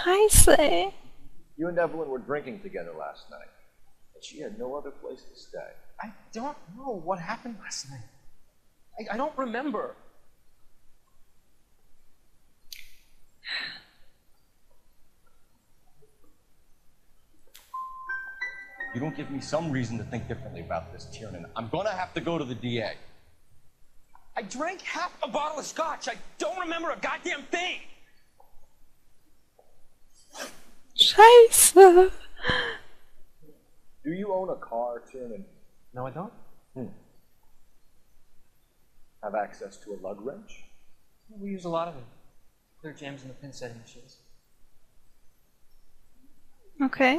Scheiße, ey. You and Evelyn were drinking together last night, and she had no other place to stay. I don't know what happened last night. I don't remember. You don't give me some reason to think differently about this, Tiernan. I'm gonna have to go to the DA. I drank half a bottle of scotch. I don't remember a goddamn thing. Scheiße. Do you own a car, Tiernan? No, I don't. Have access to a lug wrench? We use a lot of them. Clear jams in the pin setting machines. Okay.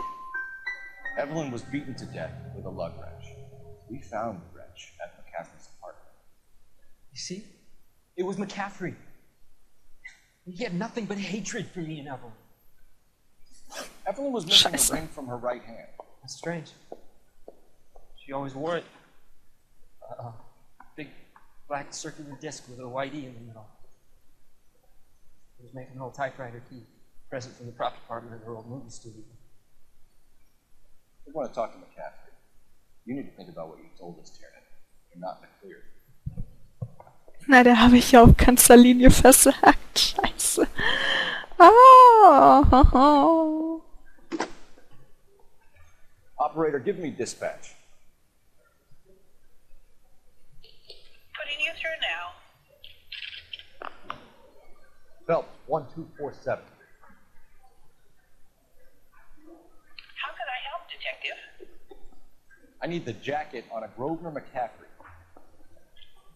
Evelyn was beaten to death with a lug wrench. We found the wrench at McCaffrey's apartment. You see? It was McCaffrey. He had nothing but hatred for me and Evelyn. Evelyn was missing a ring from her right hand. That's strange. She always wore it. Big black circular disc with a white E in the middle. It was making an old typewriter key, present from the prop department in her old movie studio. We want to talk to McCaffrey. You need to think about what you told us, Tiernan. You're not in the clear. Na, da habe ich ja auf Kanzlerlinie versagt. Scheiße. Oh. Operator, give me dispatch. Putting you through now. Phelps, 1247. How can I help, Detective? I need the jacket on a Grosvenor McCaffrey.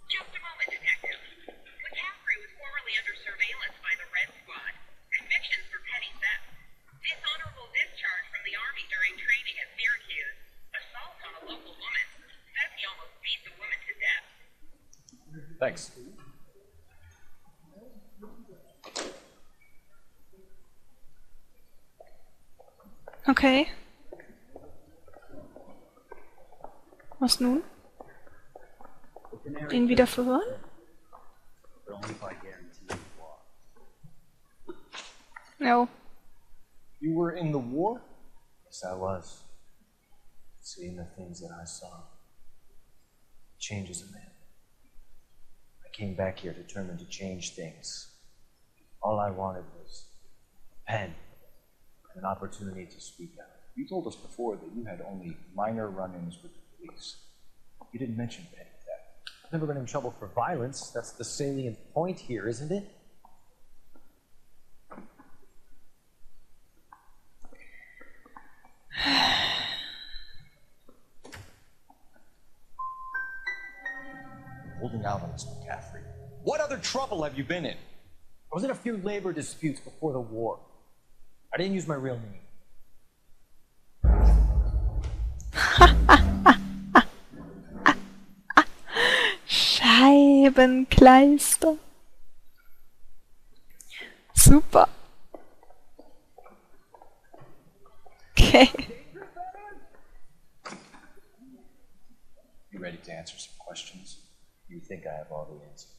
Just a moment, Detective. McCaffrey was formerly under surveillance by the Red Squad. Convictions for petty theft. Dishonorable discharge from the Army during training at Syracuse. Assault on a local woman. Says he almost beat the woman to death. Thanks. Okay. Was nun? Ihn wieder verhören? No. You were in the war? Yes, I was. Seeing the things that I saw changes a man. I came back here determined to change things. All I wanted was a pen, an opportunity to speak out. You told us before that you had only minor run-ins with the police. You didn't mention petty theft. I've never been in trouble for violence. That's the salient point here, isn't it? Holding out on us, McCaffrey. What other trouble have you been in? I was in a few labor disputes before the war. I didn't use my real name. Scheibenkleister. Super. Okay. You ready to answer some questions? You think I have all the answers?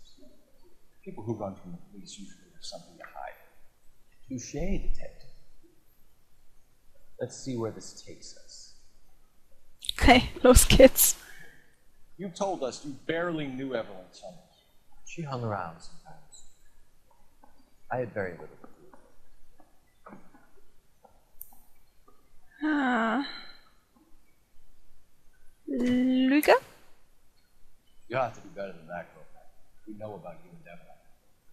People who run from the police usually have something to hide. Touché, detective. Let's see where this takes us. Okay, los geht's. You told us you barely knew Evelyn Summers. She hung around sometimes. I had very little to do with her. Ah. Lüge? You have to do better than that, girlfriend. We know about you and Evelyn.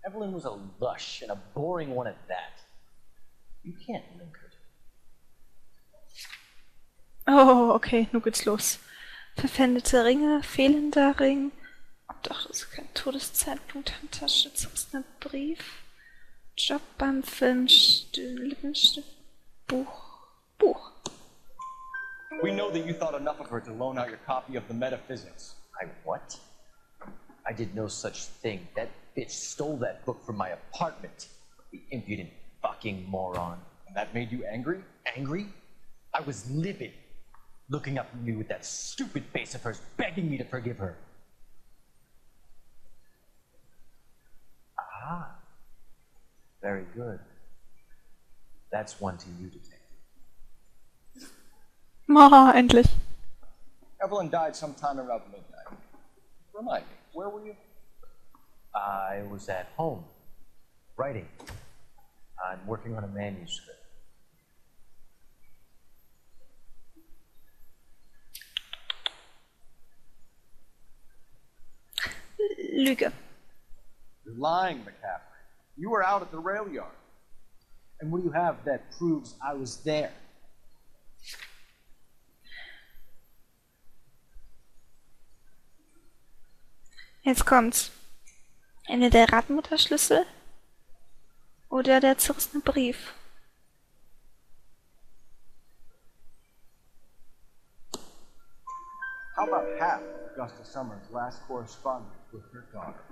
Evelyn was a lush and a boring one at that. You can't link her to me. Oh, okay, nun geht's los. Verpfändete Ringe, fehlender Ring. Oh, doch, das ist kein Todeszeitpunkt, Handtasche, Brief. Job beim Film, Lippenstift, Buch. We know that you thought enough of her to loan out your copy of the Metaphysics. I what? I did no such thing. That bitch stole that book from my apartment. The impudent fucking moron. And that made you angry? Angry? I was livid. Looking up at me with that stupid face of hers, begging me to forgive her. Ah. Very good. That's one to you, Detective. Maha, endlich. Evelyn died sometime around midnight. Remind me, where were you? I was at home, writing. I'm working on a manuscript. Lüge. You're lying, McCaffrey. You were out at the rail yard. And what do you have that proves I was there? Jetzt kommt's. Entweder der Radmutterschlüssel oder der zerrissene Brief. How about half of Augusta Summers' last correspondence with her daughter?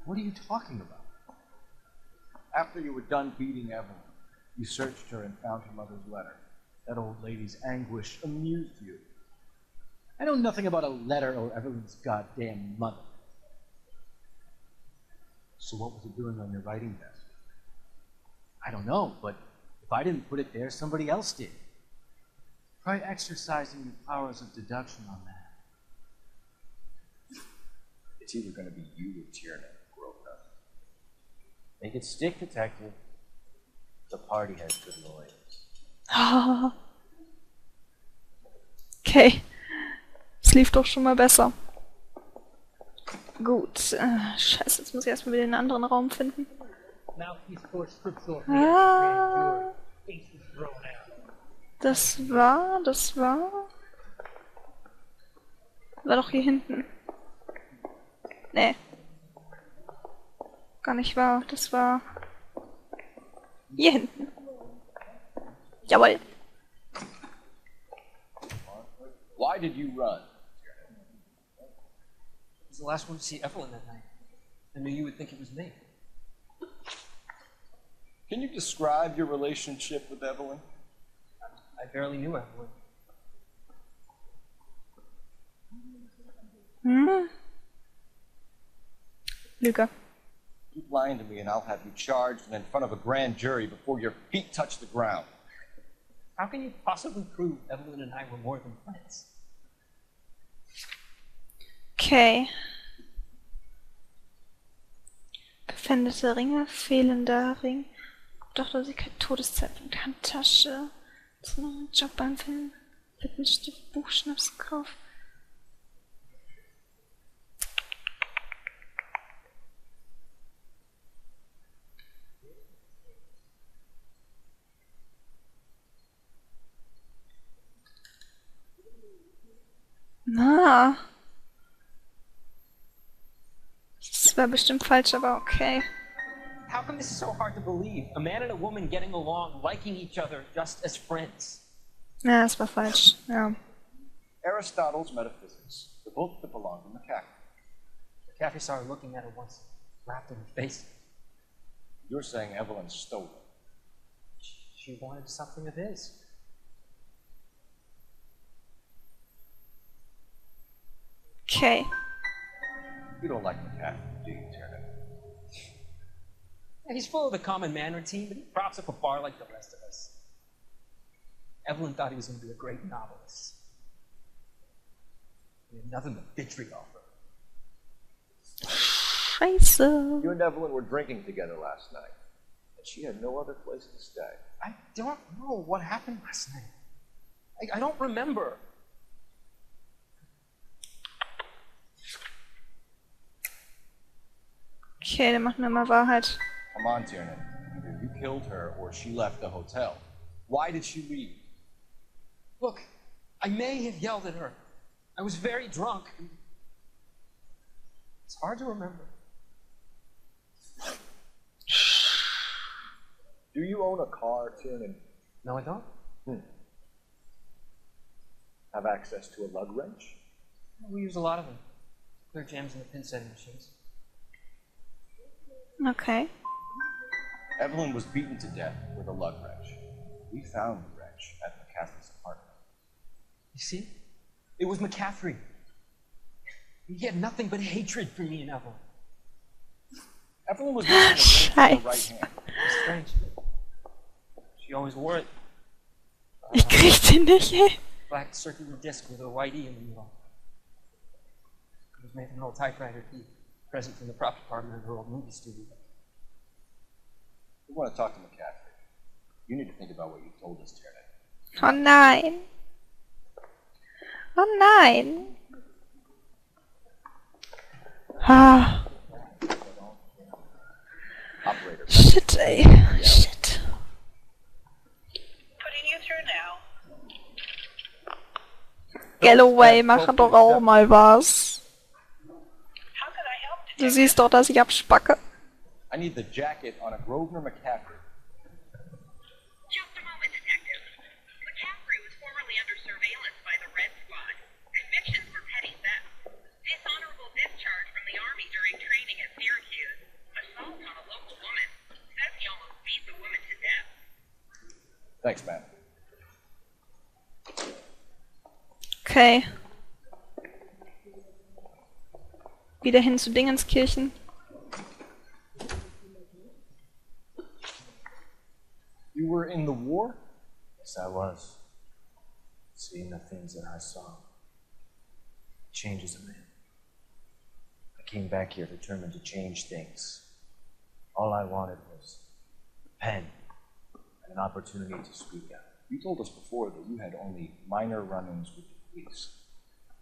What are you talking about? After you were done beating Evelyn, you searched her and found her mother's letter. That old lady's anguish amused you. I know nothing about a letter or Evelyn's goddamn mother. So what was it doing on your writing desk? I don't know, but if I didn't put it there, somebody else did. Try exercising your powers of deduction on that. It's either going to be you or Tierney, Grosvenor. Make it stick, Detective. The party has good lawyers. Okay. Es lief doch schon mal besser. Gut. Scheiße, jetzt muss ich erstmal wieder einen anderen Raum finden. Mouthpiece pour strips off Ah. the grand jury. Face is thrown out. Das war doch hier hinten. Nee. Gar nicht wahr. Das war hier hinten. Jawohl. Why did you run? I was the last one to see Evelyn that night. I knew you would think it was me. Can you describe your relationship with Evelyn? I barely knew Evelyn. Lüge. Keep lying to me and I'll have you charged and in front of a grand jury before your feet touch the ground. How can you possibly prove Evelyn and I were more than friends? Okay. Befändete Ringe, fehlender Ring. Obdachlosigkeit, Todeszeitpunkt, Handtasche. Job beim Film. Lippenstift, Buchschnapskauf. Na. Das war bestimmt falsch, aber okay. How come this is so hard to believe? A man and a woman getting along, liking each other just as friends. Ja, das war falsch. Ja. Aristotle's Metaphysics, the book that belonged to McCaffrey. McCaffrey saw her looking at her once, laughed in her face. You're saying Evelyn stole it. She wanted something of his. Okay. You don't like McCaffrey, do you, Tierney? Yeah, he's full of the common man routine, but he props up a bar like the rest of us. Evelyn thought he was going to be a great novelist. He had nothing but vitriol for her. Scheiße. You and Evelyn were drinking together last night, and she had no other place to stay. I don't know what happened last night. I don't remember. Okay, dann machen wir mal Wahrheit. Come on, Tierney. Either you killed her or she left the hotel. Why did she leave? Look, I may have yelled at her. I was very drunk. It's hard to remember. Do you own a car, Tierney? No, I don't. Have access to a lug wrench? We use a lot of them. Clear jams in the pin setting machines. Okay. Evelyn was beaten to death with a lug wrench. We found the wrench at McCaffrey's apartment. You see? It was McCaffrey. He had nothing but hatred for me and Evelyn. Evelyn was using a wrench with her right Scheiße. hand. It's strange. always wore it. Ich krieg den nicht, ey. Black circular disc with a white E in the middle. It was made from an old typewriter key, present from the prop department of her old movie studio. We want to talk to McCaffrey. You need to think about what you told us, Tiernan. Oh nein. Oh nein. Ah. Operator. Shit, ey. Shit. Putting you through now. Galloway, mach doch auch mal was. How can I help Du siehst doch, dass ich abspacke. I need the jacket on a Grosvenor McCaffrey. Just a moment, Detective. McCaffrey was formerly under surveillance by the Red Squad. Convictions for petty theft. Dishonorable discharge from the Army during training at Syracuse. Assault on a local woman. Says he almost beat the woman to death. Thanks, man. Okay. Wieder hin zu Dingenskirchen. You were in the war? Yes, I was. Seeing the things that I saw changes a man. I came back here determined to change things. All I wanted was a pen and an opportunity to speak out. You told us before that you had only minor run-ins with the police.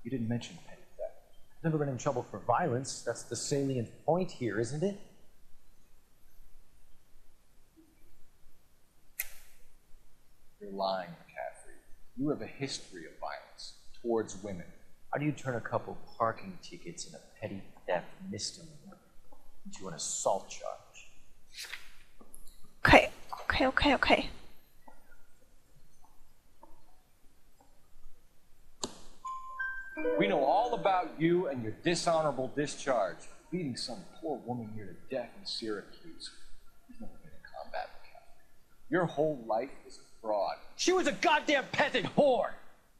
You didn't mention petty theft. I've never been in trouble for violence. That's the salient point here, isn't it? You're lying, McCaffrey. You have a history of violence towards women. How do you turn a couple parking tickets and a petty theft misdemeanor into an assault charge? Okay. We know all about you and your dishonorable discharge. Beating some poor woman here to death in Syracuse. You've never been in combat, McCaffrey. Your whole life is a fraud. She was a goddamn peasant whore.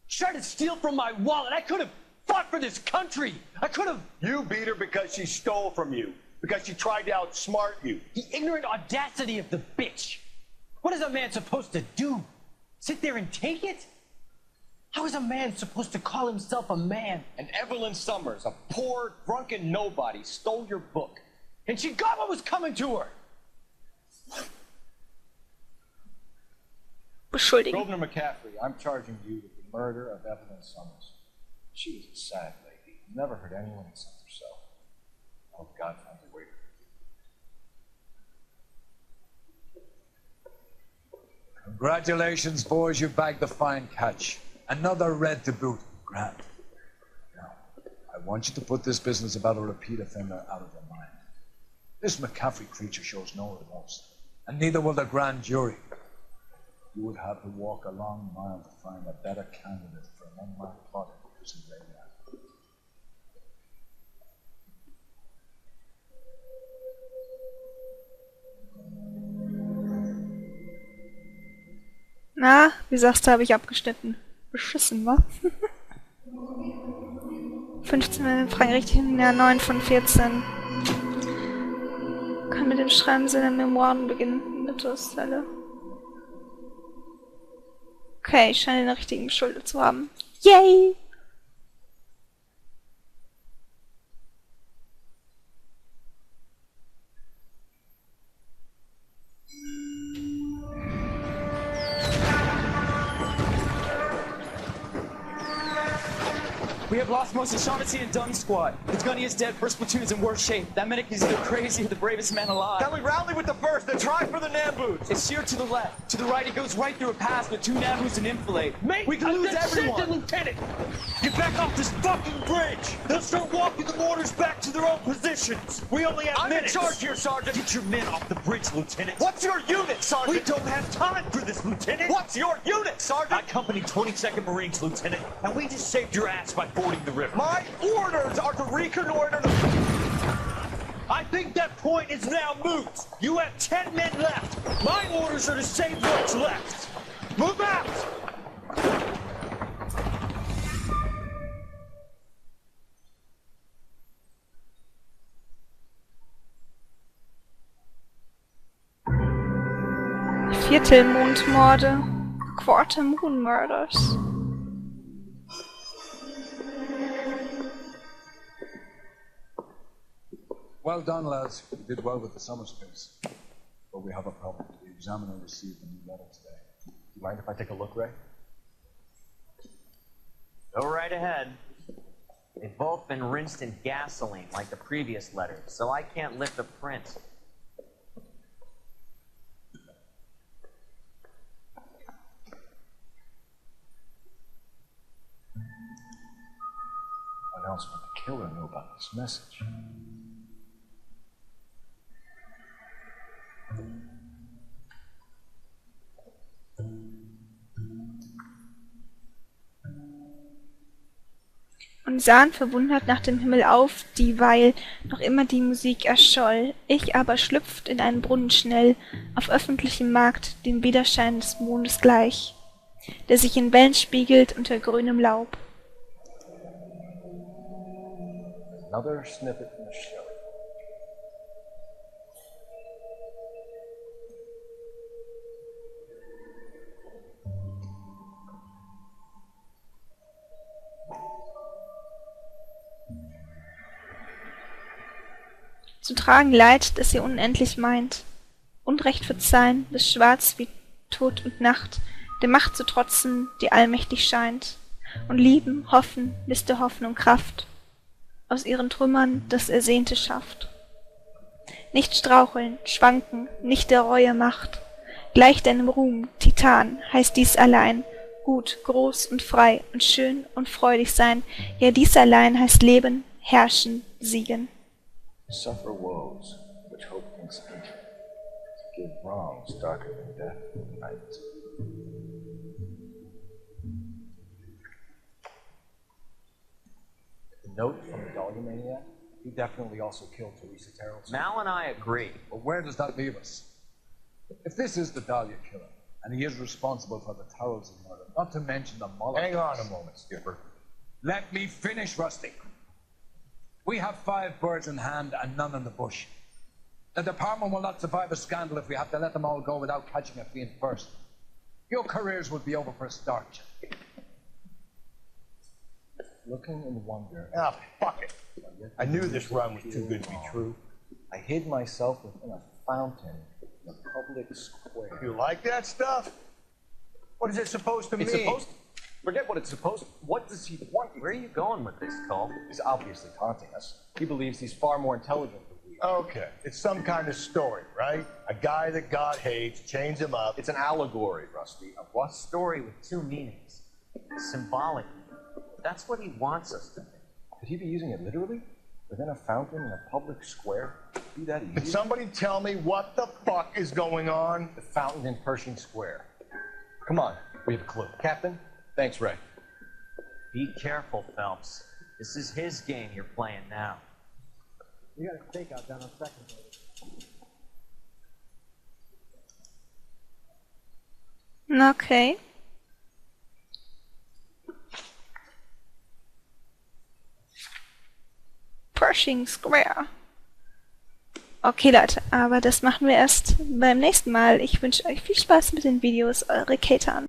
She tried to steal from my wallet. I could have fought for this country. I could have. You beat her because she stole from you. Because she tried to outsmart you. The ignorant audacity of the bitch. What is a man supposed to do? Sit there and take it? How is a man supposed to call himself a man? And Evelyn Summers, a poor, drunken nobody, stole your book. And she got what was coming to her. Beschuldigen. Grosvenor McCaffrey, I'm charging you with the murder of Evelyn Summers. She was a sad lady. Never hurt anyone except herself. I hope God finds a way to forgive her. Congratulations, boys, you bagged the fine catch. Another red to boot. Grand. Now, I want you to put this business about a repeat offender out of your mind. This McCaffrey creature shows no remorse, and neither will the grand jury. You would have to walk a long mile to find a better candidate for an unmarked body prison graveyard. Na, wie sagst du, habe ich abgeschnitten. Beschissen, wa? 15 Fragen richtig hin, ja, 9 von 14. Kann mit dem Schreiben seiner Memoiren beginnen, in der Todeszelle. Okay, ich scheine den richtigen beschuldigt zu haben. Yay! We have lost most of Shaughnessy and Dunn's squad. His gunny is dead. First platoon is in worse shape. That medic is either crazy or the bravest man alive. Then we rally with the first and try for the Nambus. It's sheer to the left. To the right, it goes right through a pass with 2 Nabus and enfilade. Mate, we can lose everyone. Lieutenant, get back off this fucking bridge. They'll start walking the mortars back to their own positions. We only have minutes. I'm in charge here, Sergeant. Get your men off the bridge, Lieutenant. What's your unit, Sergeant? We don't have time for this, Lieutenant. What's your unit, Sergeant? I company 22nd Marines, Lieutenant, and we just saved your ass by fording the river. My orders are to reconnoiter the... I think that point is now moot. You have 10 men left. My orders are to save what's left. Move out! Viertelmondmorde. Quarter Moon Murders. Well done, lads. You did well with the summer space. But we have a problem. The examiner received a new letter today. Do you mind if I take a look, Ray? Go right ahead. They've both been rinsed in gasoline like the previous letters, so I can't lift a print. What else would the killer know about this message? Und sahen verwundert nach dem Himmel auf, dieweil noch immer die Musik erscholl. Ich aber schlüpft in einen Brunnen schnell, auf öffentlichem Markt, dem Widerschein des Mondes gleich, der sich in Wellen spiegelt unter grünem Laub. Another snippet from the show. Zu tragen Leid, das ihr unendlich meint, Unrecht verzeihen, bis schwarz wie Tod und Nacht, der Macht zu trotzen, die allmächtig scheint, und lieben, hoffen, bis der Hoffnung Kraft aus ihren Trümmern das Ersehnte schafft. Nicht straucheln, schwanken, nicht der Reue Macht, gleich deinem Ruhm, Titan, heißt dies allein, gut, groß und frei und schön und freudig sein, ja dies allein heißt leben, herrschen, siegen. Suffer woes, which hope thinks infinite, to give wrongs darker than death and night. The note from the Dahlia maniac, he definitely also killed Teresa Terrell. Mal and I agree. But where does that leave us? If this is the Dahlia killer, and he is responsible for the Terrells murder, not to mention the Moloch. Hang on a moment, Skipper. Let me finish, Rusty. We have 5 birds in hand and none in the bush. The department will not survive a scandal if we have to let them all go without catching a fiend first. Your careers will be over for a start. Looking in wonder. Ah, fuck it. I knew this run was too good to be true. I hid myself within a fountain in a public square. You like that stuff? What is it supposed to mean? It's supposed to... Forget what it's supposed to... What does he want? Where are you going with this, Cole? He's obviously taunting us. He believes he's far more intelligent than we are. Okay, it's some kind of story, right? A guy that God hates, chains him up. It's an allegory, Rusty. A what story with 2 meanings? Symbolic. That's what he wants us to think. Could he be using it literally? Within a fountain in a public square? Be that easy? Can somebody tell me what the fuck is going on? The fountain in Pershing Square. Come on, we have a clue. Captain? Thanks, Ray. Be careful, Phelps. This is his game you're playing now. We got a stakeout down on Second. Okay. Pershing Square. Okay, Leute, aber das machen wir erst beim nächsten Mal. Ich wünsche euch viel Spaß mit den Videos. Eure Katanchaan.